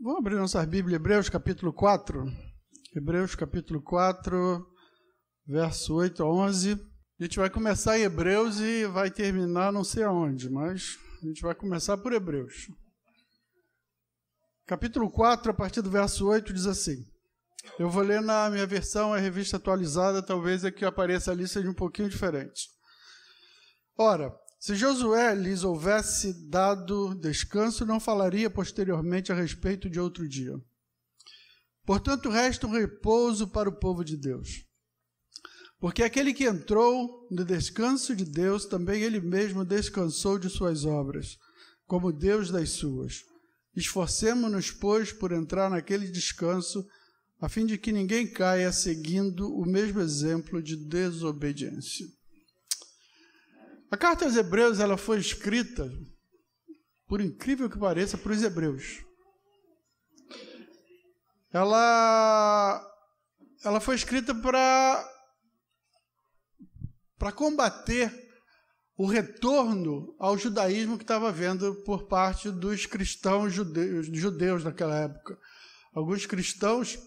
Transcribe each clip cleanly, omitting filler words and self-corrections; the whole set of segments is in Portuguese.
Vamos abrir nossa Bíblia, Hebreus capítulo 4. Hebreus capítulo 4, verso 8 a 11. A gente vai começar em Hebreus e vai terminar não sei aonde, mas a gente vai começar por Hebreus. Capítulo 4, a partir do verso 8, diz assim. Eu vou ler na minha versão, a revista atualizada, talvez a que apareça ali seja um pouquinho diferente. Ora, se Josué lhes houvesse dado descanso, não falaria posteriormente a respeito de outro dia. Portanto, resta um repouso para o povo de Deus. Porque aquele que entrou no descanso de Deus, também ele mesmo descansou de suas obras, como Deus das suas. Esforcemo-nos, pois, por entrar naquele descanso, a fim de que ninguém caia seguindo o mesmo exemplo de desobediência. A carta aos Hebreus, ela foi escrita, por incrível que pareça, para os hebreus. Ela foi escrita para combater o retorno ao judaísmo que estava havendo por parte dos cristãos judeus naquela época. Alguns cristãos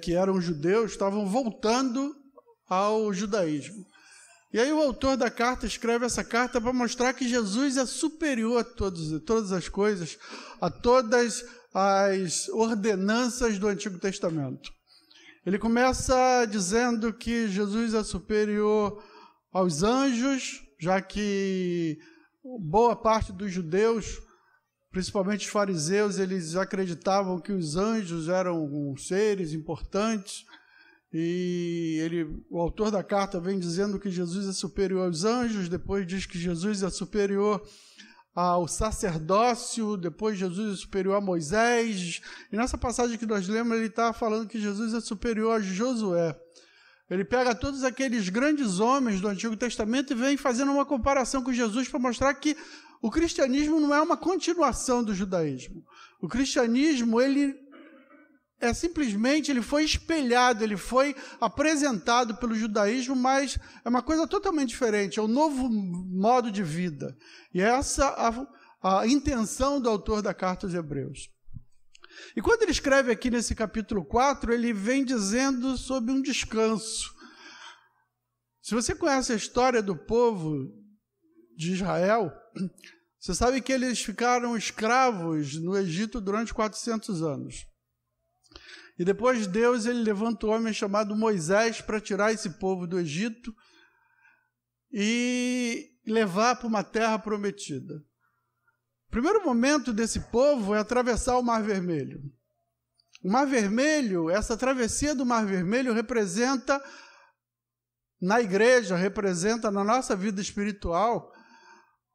que eram judeus estavam voltando ao judaísmo. E aí o autor da carta escreve essa carta para mostrar que Jesus é superior a todas as coisas, a todas as ordenanças do Antigo Testamento. Ele começa dizendo que Jesus é superior aos anjos, já que boa parte dos judeus, principalmente os fariseus, eles acreditavam que os anjos eram seres importantes. E o autor da carta vem dizendo que Jesus é superior aos anjos, depois diz que Jesus é superior ao sacerdócio, depois Jesus é superior a Moisés. E nessa passagem que nós lemos, ele está falando que Jesus é superior a Josué. Ele pega todos aqueles grandes homens do Antigo Testamento e vem fazendo uma comparação com Jesus para mostrar que o cristianismo não é uma continuação do judaísmo. O cristianismo, ele foi espelhado, ele foi apresentado pelo judaísmo, mas é uma coisa totalmente diferente, é um novo modo de vida. E essa a intenção do autor da carta aos Hebreus. E quando ele escreve aqui nesse capítulo 4, ele vem dizendo sobre um descanso. Se você conhece a história do povo de Israel, você sabe que eles ficaram escravos no Egito durante 400 anos. E depois Deus ele levanta um homem chamado Moisés para tirar esse povo do Egito e levar para uma terra prometida. O primeiro momento desse povo é atravessar o Mar Vermelho. O Mar Vermelho, essa travessia do Mar Vermelho representa na igreja, representa na nossa vida espiritual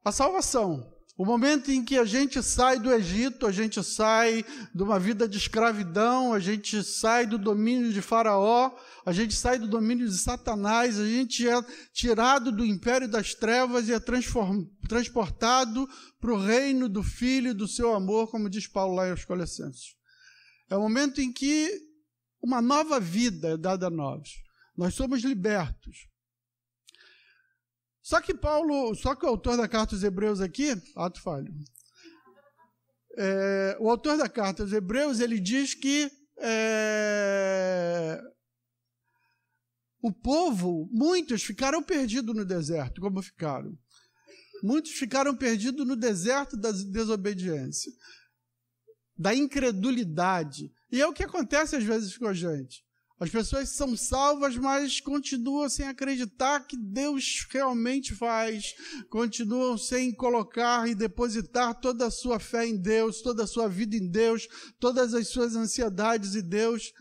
a salvação. O momento em que a gente sai do Egito, a gente sai de uma vida de escravidão, a gente sai do domínio de Faraó, a gente sai do domínio de Satanás, a gente é tirado do império das trevas e é transportado para o reino do Filho e do seu amor, como diz Paulo lá aos Colossenses. É o momento em que uma nova vida é dada a nós. Nós somos libertos. Só que o autor da carta aos Hebreus aqui, ato falho, o autor da carta aos Hebreus, ele diz que o povo, muitos ficaram perdidos no deserto, como ficaram. Muitos ficaram perdidos no deserto da desobediência, da incredulidade. E é o que acontece às vezes com a gente. As pessoas são salvas, mas continuam sem acreditar que Deus realmente faz, continuam sem colocar e depositar toda a sua fé em Deus, toda a sua vida em Deus, todas as suas ansiedades em Deus,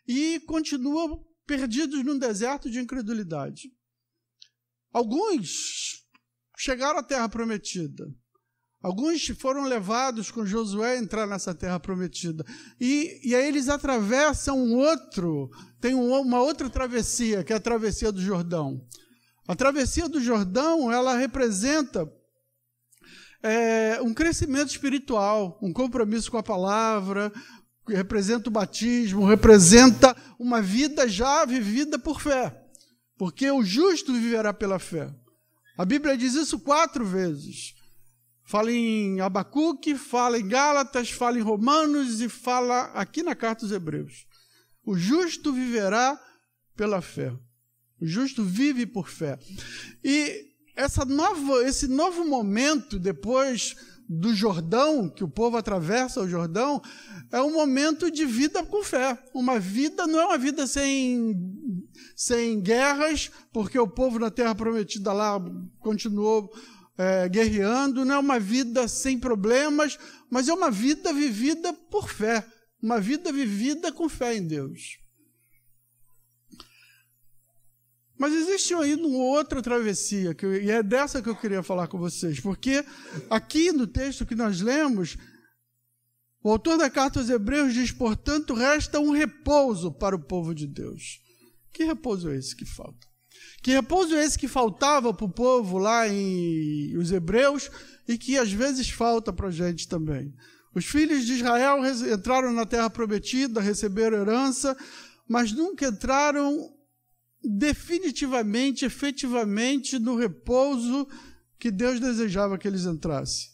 e continuam perdidos num deserto de incredulidade. Alguns chegaram à Terra Prometida. Alguns foram levados com Josué a entrar nessa terra prometida. E aí eles atravessam tem uma outra travessia, que é a travessia do Jordão. A travessia do Jordão, ela representa um crescimento espiritual, um compromisso com a palavra, representa o batismo, representa uma vida já vivida por fé. Porque o justo viverá pela fé. A Bíblia diz isso 4 vezes. Fala em Abacuque, fala em Gálatas, fala em Romanos e fala aqui na carta aos Hebreus. O justo viverá pela fé. O justo vive por fé. E esse novo momento depois do Jordão, que o povo atravessa o Jordão, é um momento de vida com fé. Uma vida não é uma vida sem guerras, porque o povo na Terra Prometida lá continuou guerreando, não é uma vida sem problemas, mas é uma vida vivida por fé, uma vida vivida com fé em Deus. Mas existe ainda uma outra travessia, e é dessa que eu queria falar com vocês, porque aqui no texto que nós lemos, o autor da carta aos Hebreus diz, portanto, resta um repouso para o povo de Deus. Que repouso é esse que falta? Que repouso é esse que faltava para o povo lá em os Hebreus e que às vezes falta para a gente também? Os filhos de Israel entraram na terra prometida, receberam herança, mas nunca entraram definitivamente, efetivamente, no repouso que Deus desejava que eles entrassem.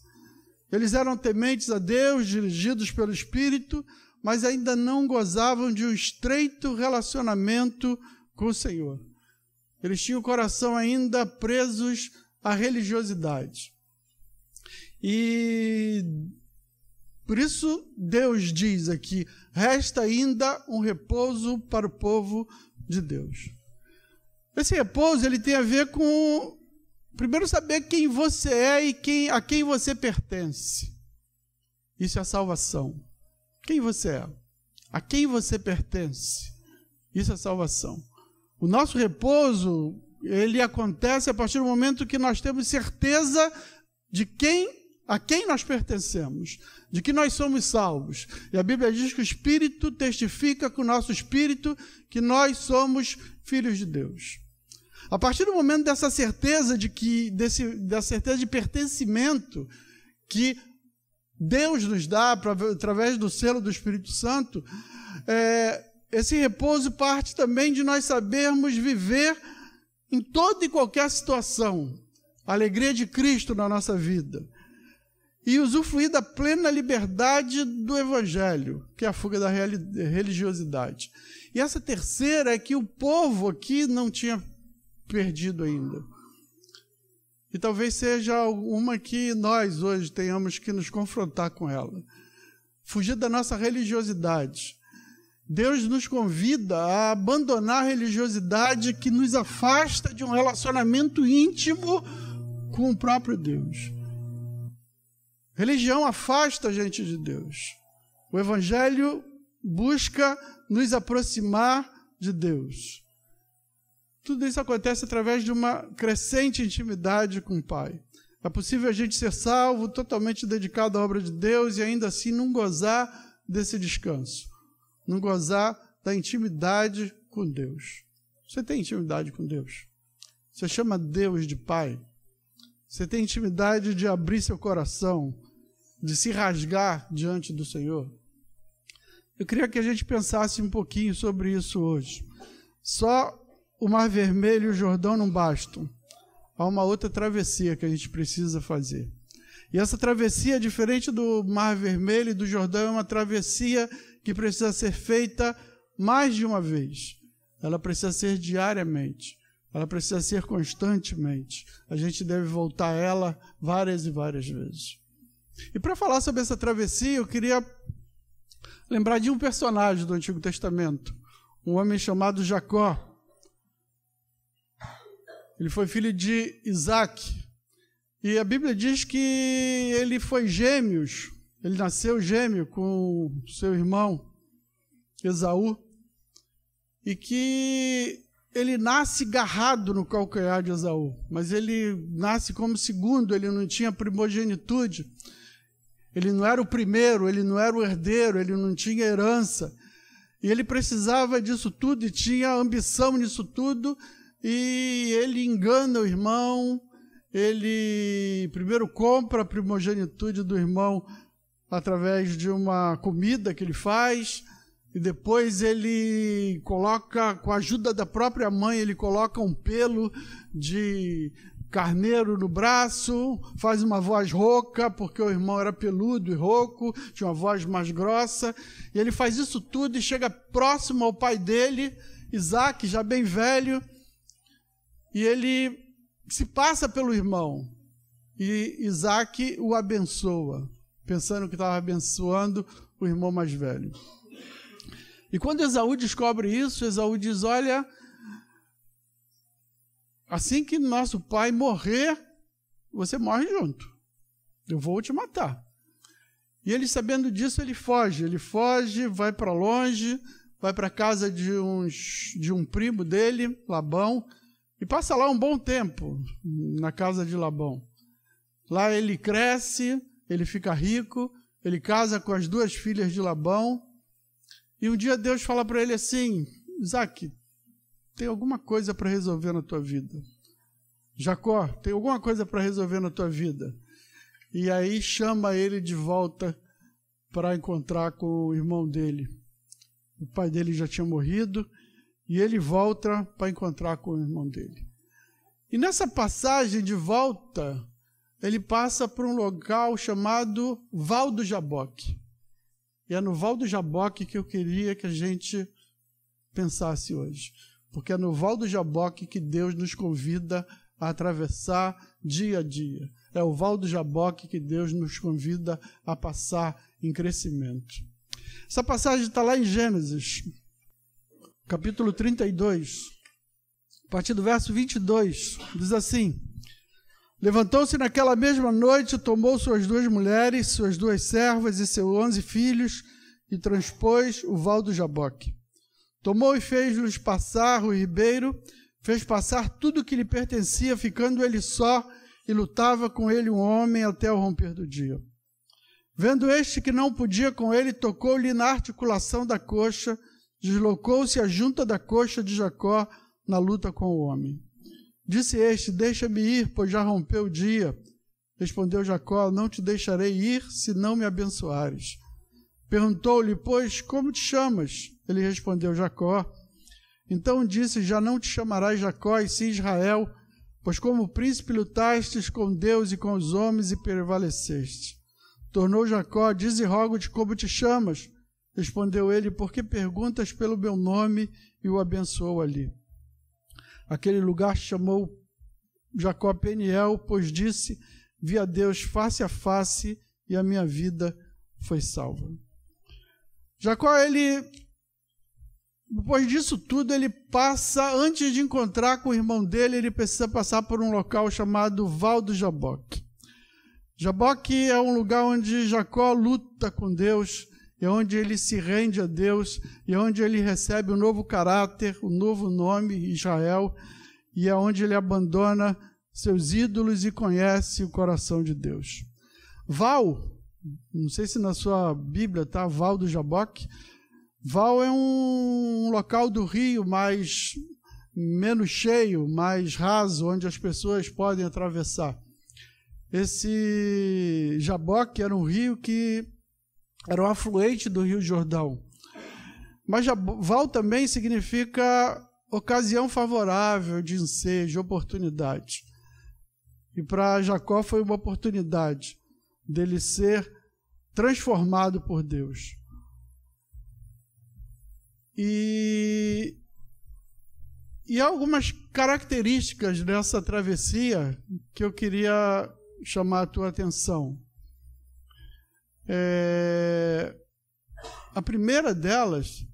Eles eram tementes a Deus, dirigidos pelo Espírito, mas ainda não gozavam de um estreito relacionamento com o Senhor. Eles tinham o coração ainda presos à religiosidade. E por isso Deus diz aqui, resta ainda um repouso para o povo de Deus. Esse repouso ele tem a ver com, primeiro, saber quem você é e a quem você pertence. Isso é a salvação. Quem você é? A quem você pertence? Isso é a salvação. O nosso repouso, ele acontece a partir do momento que nós temos certeza de a quem nós pertencemos, de que nós somos salvos. E a Bíblia diz que o Espírito testifica com o nosso Espírito que nós somos filhos de Deus. A partir do momento dessa certeza da certeza de pertencimento que Deus nos dá através do selo do Espírito Santo, esse repouso parte também de nós sabermos viver em toda e qualquer situação a alegria de Cristo na nossa vida e usufruir da plena liberdade do Evangelho, que é a fuga da religiosidade. E essa terceira é que o povo aqui não tinha perdido ainda. E talvez seja uma que nós hoje tenhamos que nos confrontar com ela. Fugir da nossa religiosidade. Deus nos convida a abandonar a religiosidade que nos afasta de um relacionamento íntimo com o próprio Deus. Religião afasta a gente de Deus. O Evangelho busca nos aproximar de Deus. Tudo isso acontece através de uma crescente intimidade com o Pai. É possível a gente ser salvo, totalmente dedicado à obra de Deus e ainda assim não gozar desse descanso. Não gozar da intimidade com Deus. Você tem intimidade com Deus? Você chama Deus de Pai? Você tem intimidade de abrir seu coração, de se rasgar diante do Senhor? Eu queria que a gente pensasse um pouquinho sobre isso hoje. Só o Mar Vermelho e o Jordão não bastam. Há uma outra travessia que a gente precisa fazer. E essa travessia, diferente do Mar Vermelho e do Jordão, é uma travessia que precisa ser feita mais de uma vez. Ela precisa ser diariamente. Ela precisa ser constantemente. A gente deve voltar a ela várias e várias vezes. E para falar sobre essa travessia, eu queria lembrar de um personagem do Antigo Testamento. Um homem chamado Jacó. Ele foi filho de Isaac. E a Bíblia diz que ele foi gêmeos. Ele nasceu gêmeo com seu irmão Esaú. E que ele nasce garrado no calcanhar de Esaú. Mas ele nasce como segundo, ele não tinha primogenitude. Ele não era o primeiro, ele não era o herdeiro, ele não tinha herança. E ele precisava disso tudo e tinha ambição nisso tudo. E ele engana o irmão, ele primeiro compra a primogenitude do irmão através de uma comida que ele faz, e depois ele coloca, com a ajuda da própria mãe, ele coloca um pelo de carneiro no braço, faz uma voz rouca, porque o irmão era peludo e rouco, tinha uma voz mais grossa, e ele faz isso tudo e chega próximo ao pai dele, Isaac, já bem velho, e ele se passa pelo irmão, e Isaac o abençoa, pensando que estava abençoando o irmão mais velho. E quando Esaú descobre isso, Esaú diz, olha, assim que nosso pai morrer, você morre junto. Eu vou te matar. E ele, sabendo disso, ele foge, vai para longe, vai para a casa de um primo dele, Labão, e passa lá um bom tempo, na casa de Labão. Lá ele cresce, ele fica rico, ele casa com as 2 filhas de Labão, e um dia Deus fala para ele assim, Isaac, tem alguma coisa para resolver na tua vida. Jacó, tem alguma coisa para resolver na tua vida. E aí chama ele de volta para encontrar com o irmão dele. O pai dele já tinha morrido, e ele volta para encontrar com o irmão dele. E nessa passagem de volta, ele passa por um local chamado Val do Jaboque. E é no Val do Jaboque que eu queria que a gente pensasse hoje. Porque é no Val do Jaboque que Deus nos convida a atravessar dia a dia. É o Val do Jaboque que Deus nos convida a passar em crescimento. Essa passagem está lá em Gênesis, capítulo 32, a partir do verso 22, diz assim, levantou-se naquela mesma noite, tomou suas 2 mulheres, suas 2 servas e seus 11 filhos, e transpôs o Val do Jaboque. Tomou e fez-lhes passar o ribeiro, fez passar tudo que lhe pertencia, ficando ele só, e lutava com ele um homem até o romper do dia. Vendo este que não podia com ele, tocou-lhe na articulação da coxa, deslocou-se a junta da coxa de Jacó na luta com o homem. Disse este, deixa-me ir, pois já rompeu o dia. Respondeu Jacó, não te deixarei ir, se não me abençoares. Perguntou-lhe, pois, como te chamas? Ele respondeu, Jacó. Então disse, já não te chamarás Jacó, e sim Israel, pois como príncipe lutastes com Deus e com os homens e prevaleceste. Tornou Jacó, dize e rogo-te como te chamas. Respondeu ele, por que perguntas pelo meu nome? E o abençoou ali. Aquele lugar chamou Jacó Peniel, pois disse, vi a Deus face a face e a minha vida foi salva. Jacó, depois disso tudo, ele passa, antes de encontrar com o irmão dele, ele precisa passar por um local chamado Val do Jaboque. Jaboque é um lugar onde Jacó luta com Deus, é onde ele se rende a Deus, e é onde ele recebe um novo caráter, um novo nome, Israel, e é onde ele abandona seus ídolos e conhece o coração de Deus. Val, não sei se na sua Bíblia está Val do Jaboque, Val é um local do rio menos cheio, mais raso, onde as pessoas podem atravessar. Esse Jaboque era um rio que era um afluente do Rio Jordão. Mas Val também significa ocasião favorável de ensejo, oportunidade. E para Jacó foi uma oportunidade dele ser transformado por Deus. E há algumas características dessa travessia que eu queria chamar a tua atenção. A primeira delas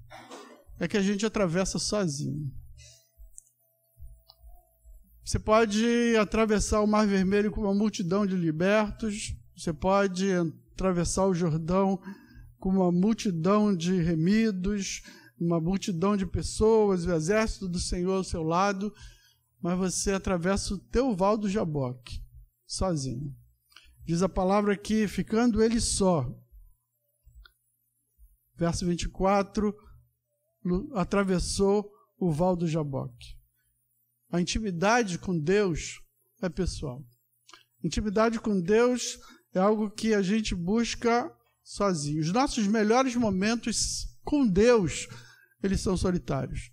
é que a gente atravessa sozinho. Você pode atravessar o Mar Vermelho com uma multidão de libertos, você pode atravessar o Jordão com uma multidão de remidos, uma multidão de pessoas, o exército do Senhor ao seu lado, mas você atravessa o teu Val do Jaboque, sozinho. Diz a palavra aqui, ficando ele só. Verso 24, atravessou o Val do Jaboque. A intimidade com Deus é pessoal. Intimidade com Deus é algo que a gente busca sozinho. Os nossos melhores momentos com Deus, eles são solitários.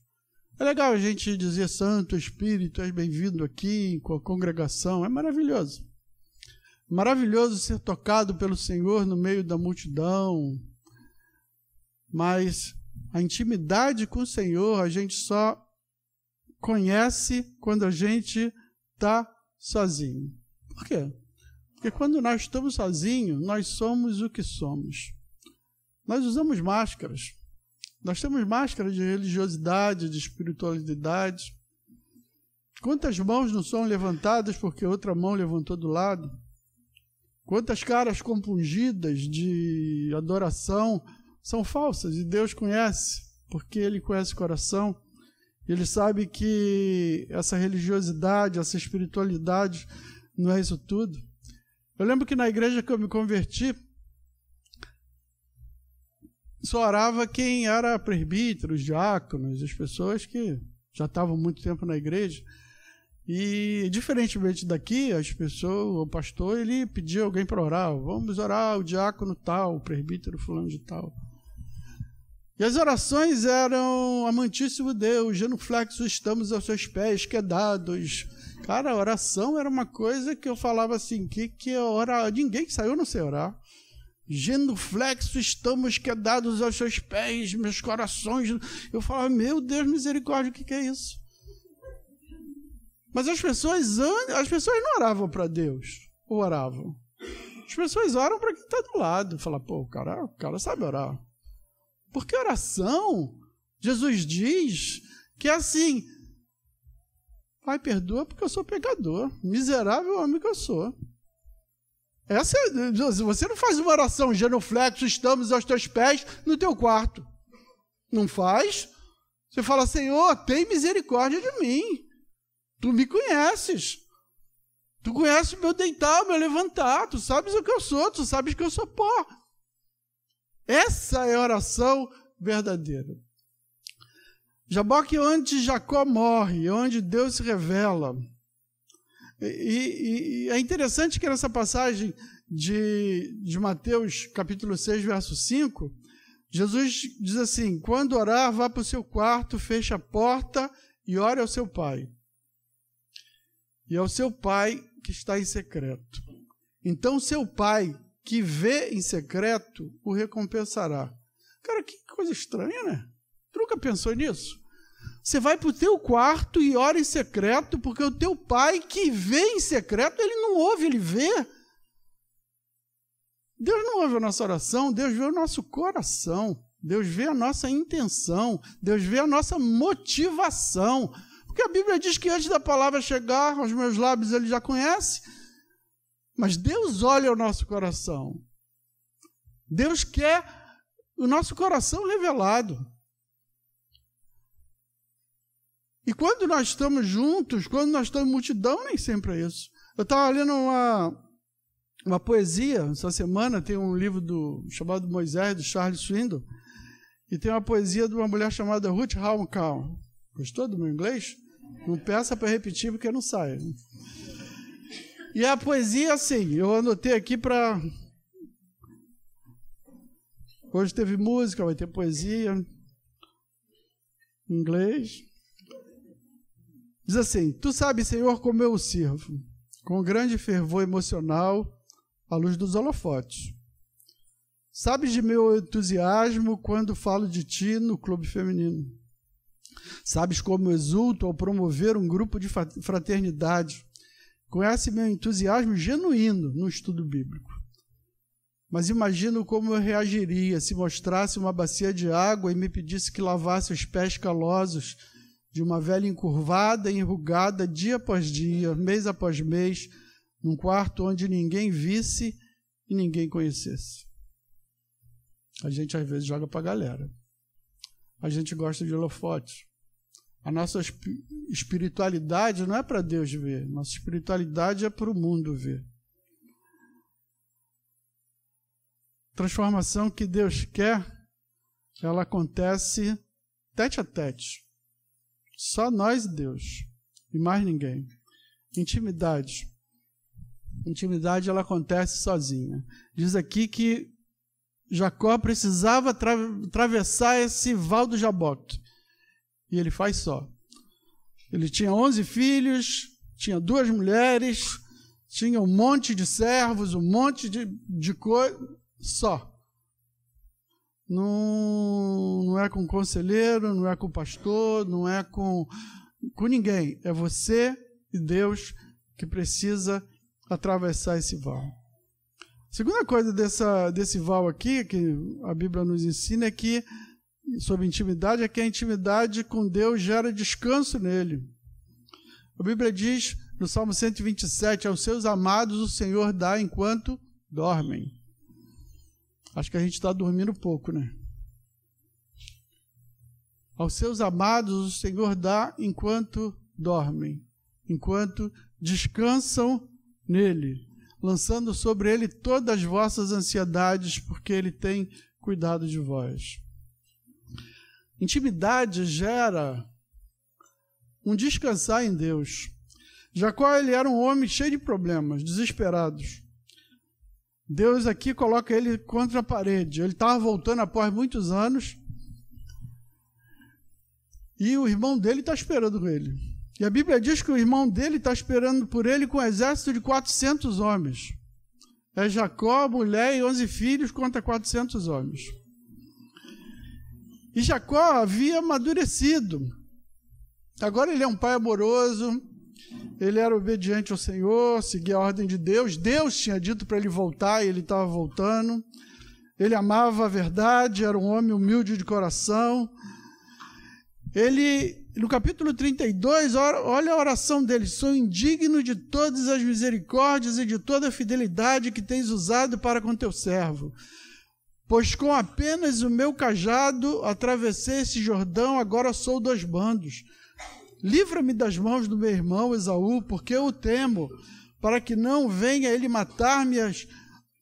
É legal a gente dizer Santo Espírito, és bem-vindo aqui com a congregação, é maravilhoso. Maravilhoso ser tocado pelo Senhor no meio da multidão, mas a intimidade com o Senhor a gente só conhece quando a gente está sozinho. Por quê? Porque quando nós estamos sozinhos, nós somos o que somos. Nós usamos máscaras. Nós temos máscaras de religiosidade, de espiritualidade. Quantas mãos não são levantadas porque outra mão levantou do lado? Quantas caras compungidas de adoração são falsas e Deus conhece, porque Ele conhece o coração. Ele sabe que essa religiosidade, essa espiritualidade não é isso tudo. Eu lembro que na igreja que eu me converti, só orava quem era presbítero, os diáconos, as pessoas que já estavam muito tempo na igreja. E, diferentemente daqui, as pessoas, o pastor, ele pedia alguém para orar. Vamos orar, o diácono tal, o presbítero fulano de tal. E as orações eram: amantíssimo Deus, genuflexo estamos aos seus pés, quedados. Cara, a oração era uma coisa que eu falava assim, que orar, ninguém que saiu não sei orar. Genuflexo estamos quedados aos seus pés, meus corações. Eu falava, meu Deus, misericórdia, o que é isso? Mas as pessoas não oravam para Deus, ou oravam. As pessoas oram para quem está do lado. Fala, pô, o cara sabe orar. Porque oração, Jesus diz que é assim: Pai, perdoa porque eu sou pecador, miserável homem que eu sou. Você não faz uma oração, genuflexo, estamos aos teus pés, no teu quarto. Não faz. Você fala, Senhor, tem misericórdia de mim. Tu me conheces. Tu conheces o meu deitar, o meu levantar. Tu sabes o que eu sou, tu sabes que eu sou pó. Essa é a oração verdadeira. Jaboque, onde Jacó morre, onde Deus se revela. E é interessante que nessa passagem de Mateus, capítulo 6, verso 5, Jesus diz assim: quando orar, vá para o seu quarto, feche a porta e ore ao seu pai. E ao seu pai que está em secreto. Então, seu pai que vê em secreto o recompensará. Cara, que coisa estranha, né? Tu nunca pensou nisso? Você vai para o teu quarto e ora em secreto, porque o teu pai que vê em secreto, ele não ouve, ele vê. Deus não ouve a nossa oração, Deus vê o nosso coração, Deus vê a nossa intenção, Deus vê a nossa motivação. Porque a Bíblia diz que antes da palavra chegar aos meus lábios, ele já conhece. Mas Deus olha o nosso coração. Deus quer o nosso coração revelado. E quando nós estamos juntos, quando nós estamos em multidão, nem sempre é isso. Eu estava lendo uma poesia, essa semana, tem um livro chamado Moisés, do Charles Swindoll, e tem uma poesia de uma mulher chamada Ruth Halmkaum. Gostou do meu inglês? Não peça para repetir, porque não sai. E a poesia, assim, eu anotei aqui para... Hoje teve música, vai ter poesia em inglês. Diz assim: tu sabes, Senhor, como eu o sirvo, com grande fervor emocional, à luz dos holofotes. Sabes de meu entusiasmo quando falo de ti no clube feminino. Sabes como exulto ao promover um grupo de fraternidade. Conhece meu entusiasmo genuíno no estudo bíblico. Mas imagino como eu reagiria se mostrasse uma bacia de água e me pedisse que lavasse os pés calosos de uma velha encurvada e enrugada dia após dia, mês após mês, num quarto onde ninguém visse e ninguém conhecesse. A gente às vezes joga para a galera. A gente gosta de holofotes. A nossa espiritualidade não é para Deus ver. Nossa espiritualidade é para o mundo ver. Transformação que Deus quer, ela acontece tete a tete. Só nós e Deus. E mais ninguém. Intimidade. Intimidade, ela acontece sozinha. Diz aqui que Jacó precisava atravessar esse val do Jaboque. e ele faz só. Ele tinha 11 filhos, tinha 2 mulheres, tinha um monte de servos, um monte de coisa, só. Não é com conselheiro, não é com pastor, não é com ninguém. É você e Deus que precisa atravessar esse val. A segunda coisa desse val aqui, que a Bíblia nos ensina, é que, sobre intimidade, é que a intimidade com Deus gera descanso nele. A Bíblia diz, no Salmo 127, aos seus amados o Senhor dá enquanto dormem. Acho que a gente está dormindo pouco, né? Aos seus amados o Senhor dá enquanto dormem, enquanto descansam nele, lançando sobre ele todas as vossas ansiedades, porque ele tem cuidado de vós. Intimidade gera um descansar em Deus. Jacó, ele era um homem cheio de problemas, desesperados. Deus aqui coloca ele contra a parede. Ele estava voltando após muitos anos e o irmão dele está esperando ele. E a Bíblia diz que o irmão dele está esperando por ele com um exército de 400 homens. É Jacó, mulher e 11 filhos contra 400 homens. E Jacó havia amadurecido. Agora ele é um pai amoroso, ele era obediente ao Senhor, seguia a ordem de Deus. Deus tinha dito para ele voltar e ele estava voltando. Ele amava a verdade, era um homem humilde de coração. Ele, no capítulo 32, olha a oração dele: sou indigno de todas as misericórdias e de toda a fidelidade que tens usado para com teu servo. Pois com apenas o meu cajado atravessei esse Jordão, agora sou 2 bandos. Livra-me das mãos do meu irmão Esaú, porque eu o temo, para que não venha ele matar-me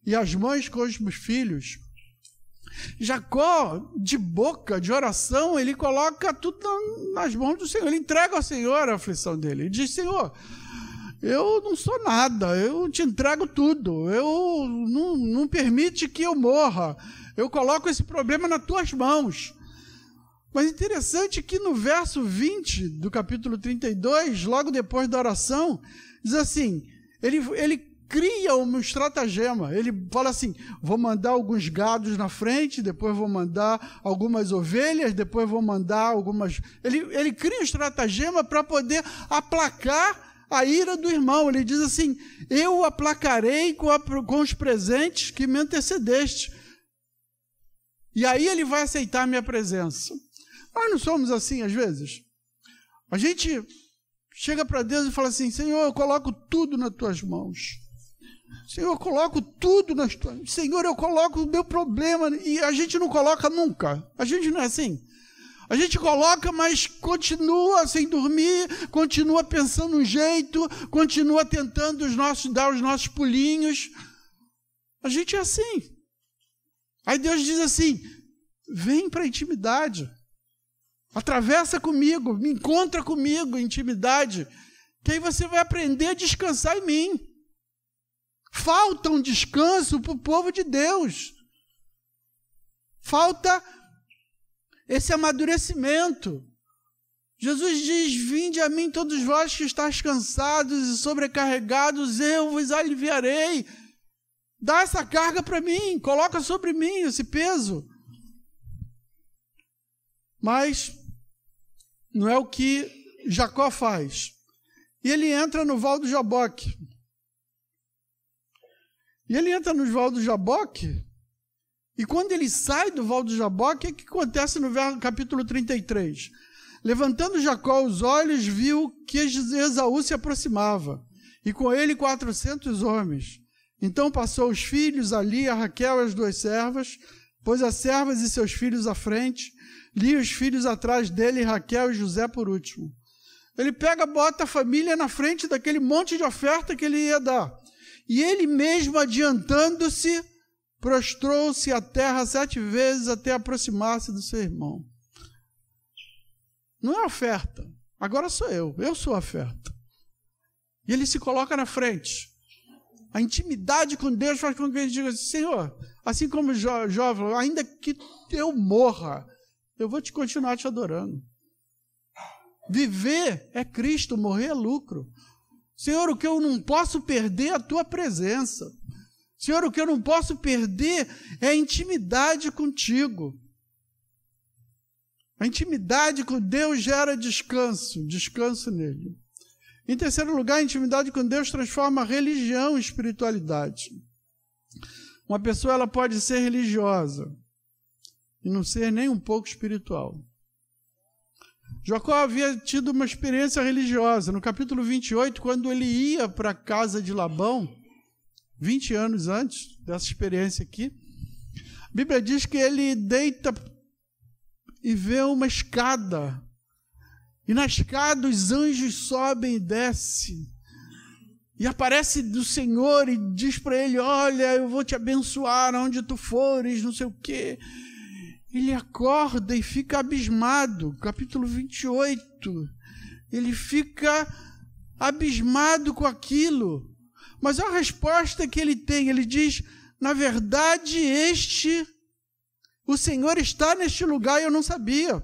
e as mães com os meus filhos. Jacó, de boca, de oração, ele coloca tudo nas mãos do Senhor. Ele entrega ao Senhor a aflição dele. Ele diz: Senhor, eu não sou nada, eu te entrego tudo. Eu não permite que eu morra. Eu coloco esse problema nas tuas mãos. Mas interessante que no verso 20 do capítulo 32, logo depois da oração, diz assim, ele cria um estratagema. Ele fala assim: vou mandar alguns gados na frente, depois vou mandar algumas ovelhas, depois vou mandar algumas... Ele cria um estratagema para poder aplacar a ira do irmão. Ele diz assim: eu aplacarei com os presentes que me antecedeste. E aí ele vai aceitar a minha presença. Nós não somos assim às vezes? A gente chega para Deus e fala assim: Senhor, eu coloco tudo nas tuas mãos. Senhor, eu coloco tudo nas tuas mãos. Senhor, eu coloco o meu problema. E a gente não coloca nunca. A gente não é assim. A gente coloca, mas continua sem dormir, continua pensando um jeito, continua tentando dar os nossos pulinhos. A gente é assim. Aí Deus diz assim: vem para a intimidade. Atravessa comigo, me encontra comigo em intimidade, que aí você vai aprender a descansar em mim. Falta um descanso para o povo de Deus. Falta esse amadurecimento. Jesus diz: vinde a mim todos vós que estáis cansados e sobrecarregados, eu vos aliviarei. Dá essa carga para mim, coloca sobre mim esse peso. Mas não é o que Jacó faz. E ele entra no Val do Jaboque. E quando ele sai do Val do Jaboque, o que acontece no capítulo 33? Levantando Jacó os olhos, viu que Esaú se aproximava, e com ele 400 homens. Então passou os filhos ali, a Raquel e as 2 servas, pôs as servas e seus filhos à frente, Lia os filhos atrás dele, Raquel e José por último. Ele bota a família na frente daquele monte de oferta que ele ia dar. E ele mesmo, adiantando-se, prostrou-se à terra 7 vezes até aproximar-se do seu irmão. Não é oferta, agora sou eu sou a oferta. E ele se coloca na frente. A intimidade com Deus faz com que ele diga assim: Senhor, assim como jovem, ainda que eu morra, eu vou continuar te adorando. Viver é Cristo, morrer é lucro. Senhor, o que eu não posso perder é a tua presença. Senhor, o que eu não posso perder é a intimidade contigo. A intimidade com Deus gera descanso, descanso nele. Em terceiro lugar, a intimidade com Deus transforma a religião em espiritualidade. Uma pessoa ela pode ser religiosa e não ser nem um pouco espiritual. Jacó havia tido uma experiência religiosa. No capítulo 28, quando ele ia para a casa de Labão, 20 anos antes dessa experiência aqui, a Bíblia diz que ele deita e vê uma escada. E na escada os anjos sobem e descem. E aparece do Senhor e diz para ele, olha, eu vou te abençoar onde tu fores, não sei o quê. Ele acorda e fica abismado. Capítulo 28. Ele fica abismado com aquilo. Mas a resposta que ele tem, ele diz, na verdade, o Senhor está neste lugar e eu não sabia.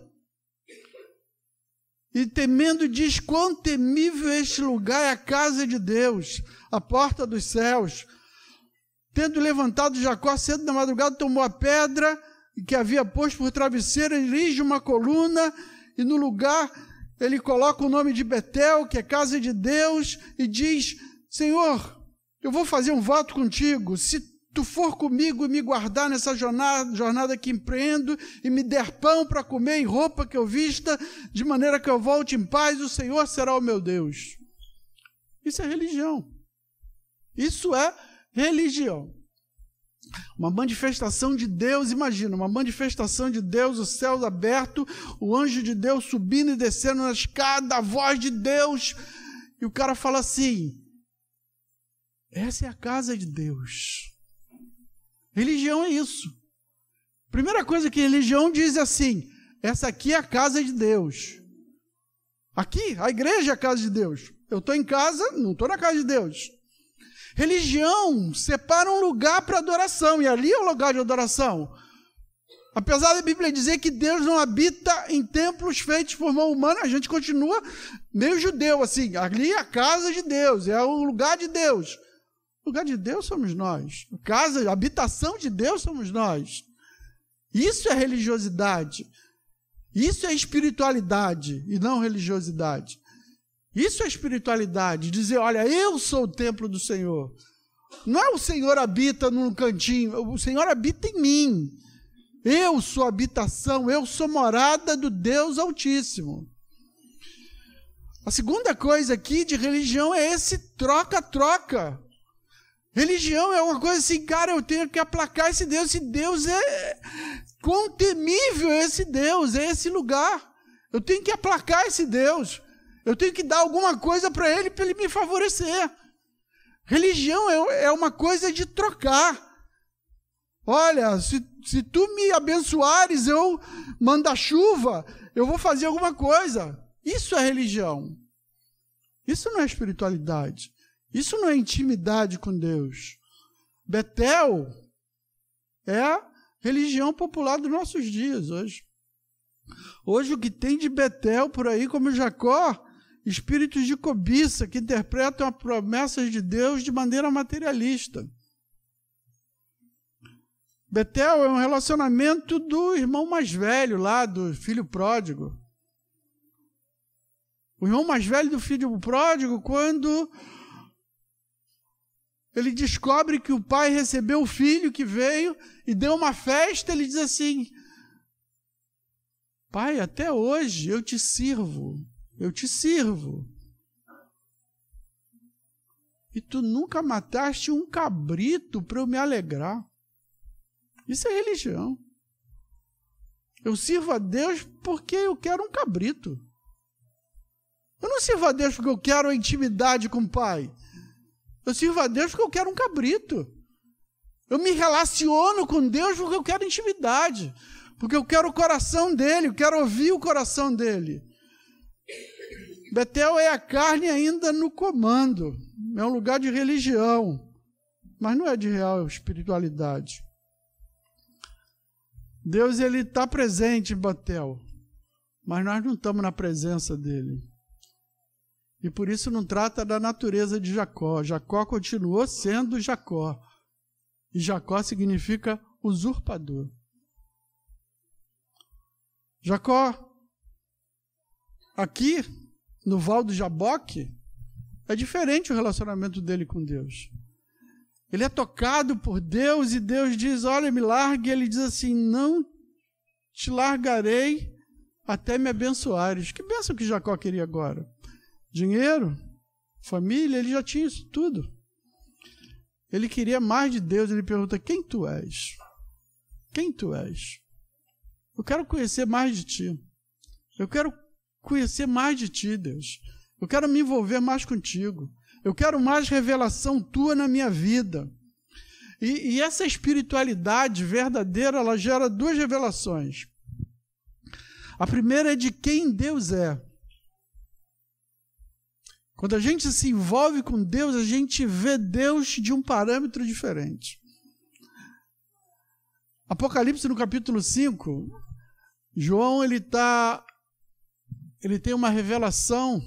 E temendo diz, quão temível este lugar é a casa de Deus, a porta dos céus. Tendo levantado Jacó cedo da madrugada, tomou a pedra que havia posto por travesseiro, erige uma coluna, e no lugar ele coloca o nome de Betel, que é casa de Deus, e diz, Senhor, eu vou fazer um voto contigo, se tu for comigo e me guardar nessa jornada que empreendo, e me der pão para comer e roupa que eu vista, de maneira que eu volte em paz, o Senhor será o meu Deus. Isso é religião. Isso é religião. Uma manifestação de Deus, imagina, uma manifestação de Deus, os céus abertos, o anjo de Deus subindo e descendo na escada, a voz de Deus, e o cara fala assim, essa é a casa de Deus. Religião é isso. Primeira coisa que religião diz assim, essa aqui é a casa de Deus. Aqui, a igreja é a casa de Deus. Eu estou em casa, não estou na casa de Deus. Religião separa um lugar para adoração, e ali é o lugar de adoração. Apesar da Bíblia dizer que Deus não habita em templos feitos por mão humana, a gente continua meio judeu, assim, ali é a casa de Deus, é o lugar de Deus. O lugar de Deus somos nós. A casa, a habitação de Deus somos nós. Isso é religiosidade. Isso é espiritualidade e não religiosidade. Isso é espiritualidade, dizer, olha, eu sou o templo do Senhor. Não é o Senhor habita num cantinho, o Senhor habita em mim. Eu sou habitação, eu sou morada do Deus Altíssimo. A segunda coisa aqui de religião é esse troca-troca. Religião é uma coisa assim, cara, eu tenho que aplacar esse Deus é... Quão temível é esse Deus, é esse lugar. Eu tenho que aplacar esse Deus. Eu tenho que dar alguma coisa para ele me favorecer. Religião é uma coisa de trocar. Olha, se tu me abençoares, eu mandar chuva, eu vou fazer alguma coisa. Isso é religião. Isso não é espiritualidade. Isso não é intimidade com Deus. Betel é a religião popular dos nossos dias hoje. Hoje o que tem de Betel por aí, como Jacó, espíritos de cobiça que interpretam as promessas de Deus de maneira materialista. Betel é um relacionamento do irmão mais velho lá, do filho pródigo. O irmão mais velho do filho pródigo, quando ele descobre que o pai recebeu o filho que veio e deu uma festa, ele diz assim, pai, até hoje eu te sirvo. E tu nunca mataste um cabrito para eu me alegrar. Isso é religião. Eu sirvo a Deus porque eu quero um cabrito. Eu não sirvo a Deus porque eu quero a intimidade com o Pai. Eu sirvo a Deus porque eu quero um cabrito. Eu me relaciono com Deus porque eu quero intimidade. Porque eu quero o coração dele, eu quero ouvir o coração dele. Betel é a carne ainda no comando. É um lugar de religião. Mas não é de real espiritualidade. Deus, ele está presente em Betel. mas nós não estamos na presença dele. E por isso não trata da natureza de Jacó. Jacó continuou sendo Jacó. E Jacó significa usurpador. Jacó, aqui no Val do Jaboque, é diferente o relacionamento dele com Deus. Ele é tocado por Deus e Deus diz, olha, me largue. E ele diz assim, não te largarei até me abençoares. Que bênção que Jacó queria agora? Dinheiro, família, ele já tinha isso tudo. Ele queria mais de Deus, ele pergunta, quem tu és? Quem tu és? Eu quero conhecer mais de ti. Eu quero conhecer mais de ti, Deus. Eu quero me envolver mais contigo. Eu quero mais revelação tua na minha vida. E essa espiritualidade verdadeira, ela gera duas revelações. A primeira é de quem Deus é. Quando a gente se envolve com Deus, a gente vê Deus de um parâmetro diferente. Apocalipse, no capítulo 5, João ele tem uma revelação.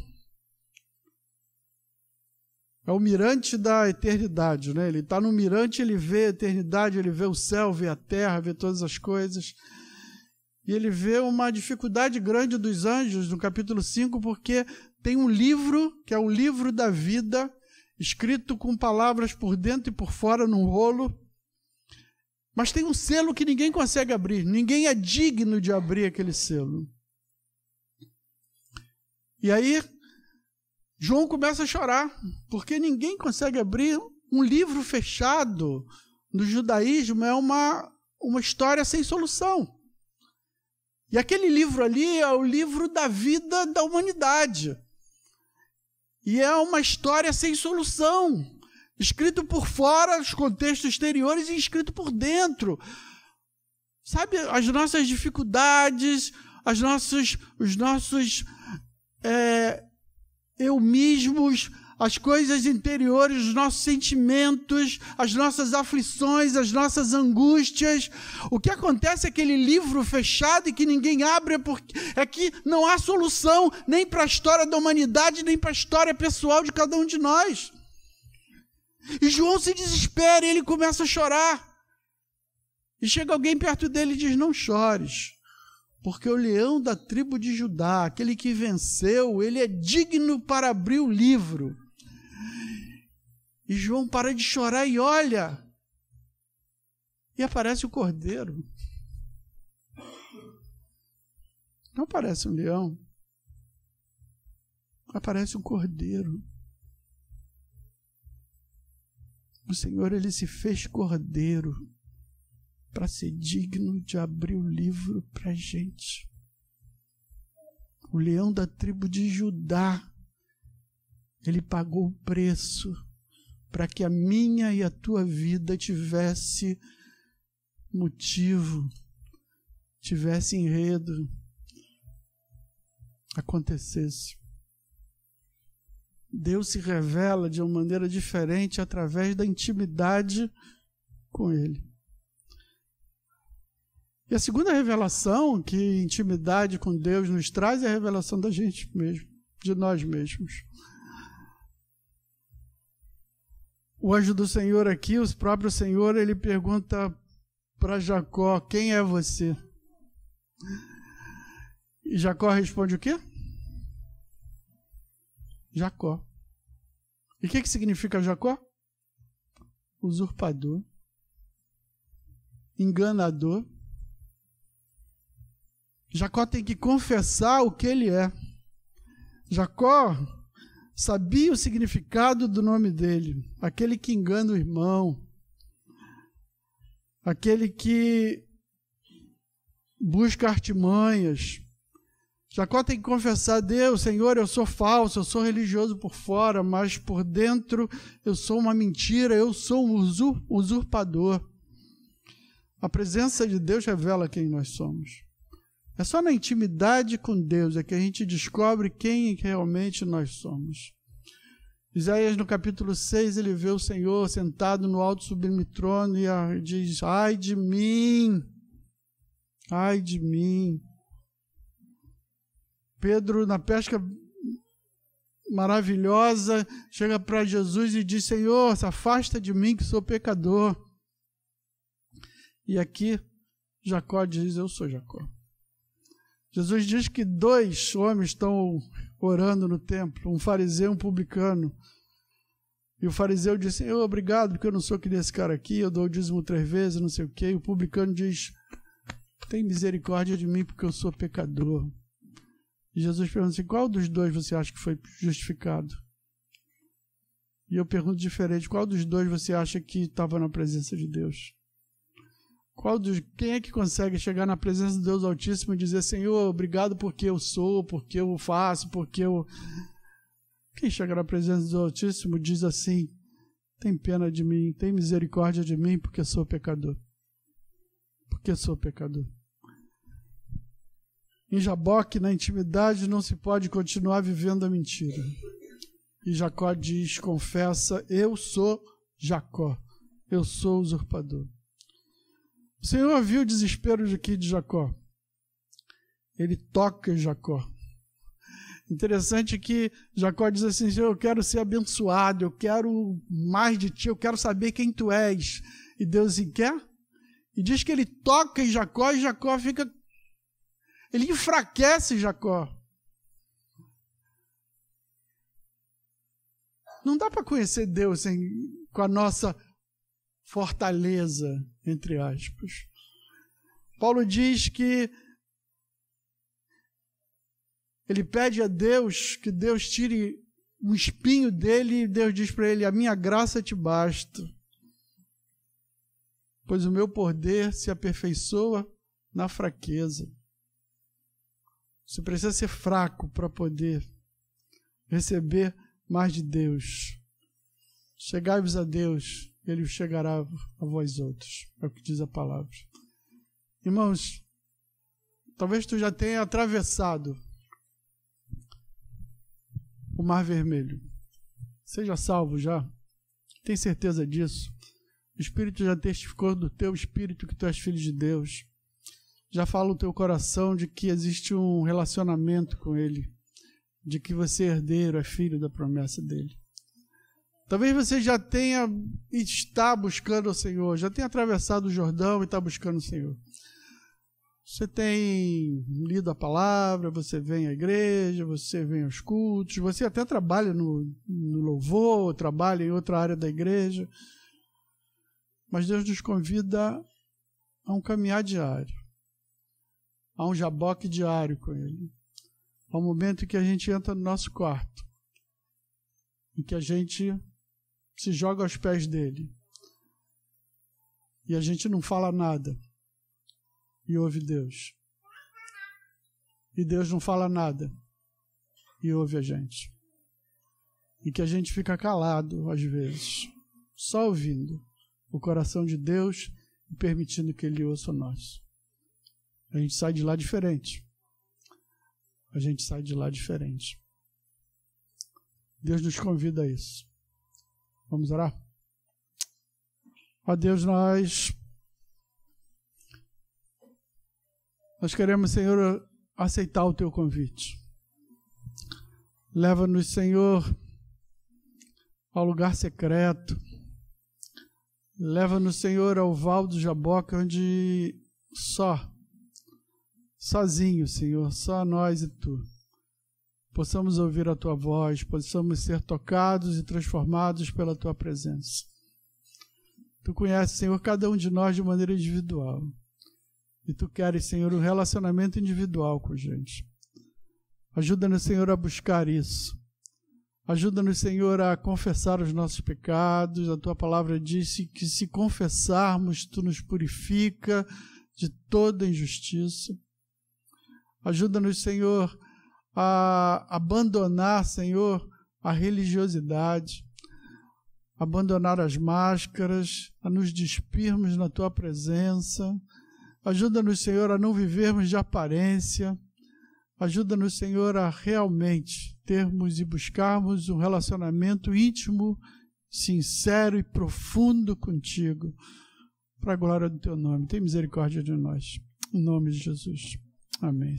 É o mirante da eternidade, né? Ele está no mirante, ele vê a eternidade, ele vê o céu, vê a terra, vê todas as coisas. E ele vê uma dificuldade grande dos anjos no capítulo 5, porque tem um livro, que é o livro da vida, escrito com palavras por dentro e por fora num rolo, mas tem um selo que ninguém consegue abrir, ninguém é digno de abrir aquele selo. E aí, João começa a chorar, porque ninguém consegue abrir um livro fechado. No judaísmo é uma história sem solução. E aquele livro ali é o livro da vida da humanidade. E é uma história sem solução, escrito por fora, os contextos exteriores, e escrito por dentro. Sabe, as nossas dificuldades, os nossos eumismos, as coisas interiores, os nossos sentimentos, as nossas aflições, as nossas angústias. O que acontece é aquele livro fechado e que ninguém abre é que não há solução nem para a história da humanidade, nem para a história pessoal de cada um de nós. E João se desespera e ele começa a chorar. E chega alguém perto dele e diz, não chores, porque o leão da tribo de Judá, aquele que venceu, ele é digno para abrir o livro. E João para de chorar e olha, e aparece o cordeiro. Não aparece um leão, aparece um cordeiro. O Senhor, ele se fez cordeiro para ser digno de abrir o livro para a gente. O leão da tribo de Judá, ele pagou o preço para que a minha e a tua vida tivesse motivo, tivesse enredo, acontecesse. Deus se revela de uma maneira diferente através da intimidade com Ele. E a segunda revelação que intimidade com Deus nos traz é a revelação da gente mesmo, de nós mesmos. O anjo do Senhor aqui, o próprio Senhor, ele pergunta para Jacó, quem é você? E Jacó responde o quê? Jacó. E o que significa Jacó? Usurpador, enganador. Jacó tem que confessar o que ele é. Jacó sabia o significado do nome dele, aquele que engana o irmão, aquele que busca artimanhas. Jacó tem que confessar, Deus, Senhor, eu sou falso, eu sou religioso por fora, mas por dentro eu sou uma mentira, eu sou um usurpador. A presença de Deus revela quem nós somos. É só na intimidade com Deus é que a gente descobre quem realmente nós somos. Isaías, no capítulo 6, ele vê o Senhor sentado no alto sublime trono e diz, ai de mim, Pedro, na pesca maravilhosa, chega para Jesus e diz: Senhor, se afasta de mim que sou pecador. E aqui Jacó diz: eu sou Jacó. Jesus diz que 2 homens estão orando no templo, um fariseu e um publicano. E o fariseu diz: Senhor, obrigado, porque eu não sou que nem esse cara aqui, eu dou o dízimo 3 vezes, não sei o quê. E o publicano diz: tem misericórdia de mim, porque eu sou pecador. E Jesus pergunta assim: qual dos 2 você acha que foi justificado? E eu pergunto diferente: qual dos 2 você acha que estava na presença de Deus? Quem é que consegue chegar na presença de Deus Altíssimo e dizer: Senhor, obrigado porque eu sou, porque eu faço, porque eu... Quem chega na presença do Altíssimo diz assim: tem pena de mim, tem misericórdia de mim, porque sou pecador. Porque sou pecador. Em Jaboque, na intimidade, não se pode continuar vivendo a mentira. E Jacó diz, confessa: eu sou Jacó, eu sou usurpador. O Senhor viu o desespero aqui de Jacó. Ele toca em Jacó. Interessante que Jacó diz assim: Senhor, eu quero ser abençoado, eu quero mais de ti, eu quero saber quem tu és. E Deus assim, quer? E diz que ele toca em Jacó e Jacó fica... Ele enfraquece Jacó. Não dá para conhecer Deus com a nossa fortaleza, entre aspas. Paulo diz que ele pede a Deus que Deus tire um espinho dele e Deus diz para ele: a minha graça te basta, pois o meu poder se aperfeiçoa na fraqueza. Você precisa ser fraco para poder receber mais de Deus. Chegai-vos a Deus, Ele chegará a vós outros. É o que diz a palavra. Irmãos, talvez tu já tenha atravessado o Mar Vermelho. Seja salvo já. Tem certeza disso? O Espírito já testificou do teu espírito que tu és filho de Deus. Já fala o teu coração de que existe um relacionamento com Ele, de que você é herdeiro, é filho da promessa dEle. Talvez você já tenha e está buscando o Senhor, já tenha atravessado o Jordão e está buscando o Senhor. Você tem lido a palavra, você vem à igreja, você vem aos cultos, você até trabalha no louvor, trabalha em outra área da igreja. Mas Deus nos convida a um caminhar diário, a um jaboque diário com Ele. Ao momento em que a gente entra no nosso quarto, em que a gente se joga aos pés dEle e a gente não fala nada e ouve Deus. E Deus não fala nada e ouve a gente. E que a gente fica calado às vezes, só ouvindo o coração de Deus e permitindo que Ele ouça o nosso. A gente sai de lá diferente. A gente sai de lá diferente. Deus nos convida a isso. Vamos orar? Ó Deus, nós queremos, Senhor, aceitar o Teu convite. Leva-nos, Senhor, ao lugar secreto. Leva-nos, Senhor, ao Val do Jaboque, onde sozinho, Senhor, só nós e Tu, possamos ouvir a Tua voz, possamos ser tocados e transformados pela Tua presença. Tu conheces, Senhor, cada um de nós de maneira individual. E Tu queres, Senhor, um relacionamento individual com a gente. Ajuda-nos, Senhor, a buscar isso. Ajuda-nos, Senhor, a confessar os nossos pecados. A Tua palavra disse que se confessarmos, Tu nos purifica de toda injustiça. Ajuda-nos, Senhor, a abandonar, Senhor, a religiosidade, abandonar as máscaras, a nos despirmos na Tua presença. Ajuda-nos, Senhor, a não vivermos de aparência. Ajuda-nos, Senhor, a realmente termos e buscarmos um relacionamento íntimo, sincero e profundo contigo, para a glória do Teu nome. Tem misericórdia de nós. Em nome de Jesus. Amém.